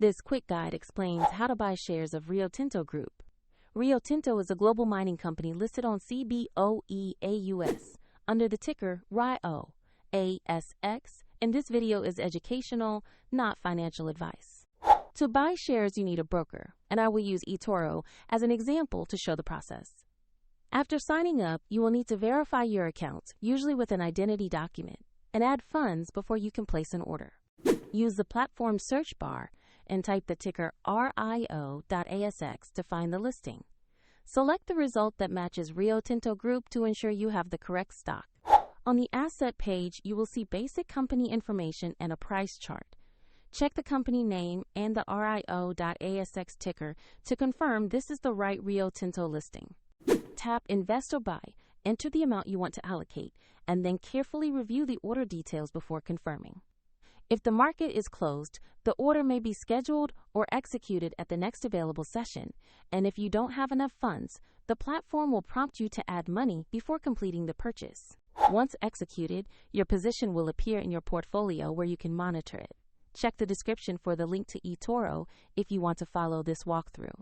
This quick guide explains how to buy shares of Rio Tinto Group. Rio Tinto is a global mining company listed on CBOE AUS under the ticker RIO.ASX, and this video is educational, not financial advice. To buy shares, you need a broker, and I will use eToro as an example to show the process. After signing up, you will need to verify your account, usually with an identity document, and add funds before you can place an order. Use the platform search bar and type the ticker RIO.ASX to find the listing. Select the result that matches Rio Tinto Group to ensure you have the correct stock. On the asset page, you will see basic company information and a price chart. Check the company name and the RIO.ASX ticker to confirm this is the right Rio Tinto listing. Tap Invest or Buy, enter the amount you want to allocate, and then carefully review the order details before confirming. If the market is closed, the order may be scheduled or executed at the next available session, and if you don't have enough funds, the platform will prompt you to add money before completing the purchase. Once executed, your position will appear in your portfolio where you can monitor it. Check the description for the link to eToro if you want to follow this walkthrough.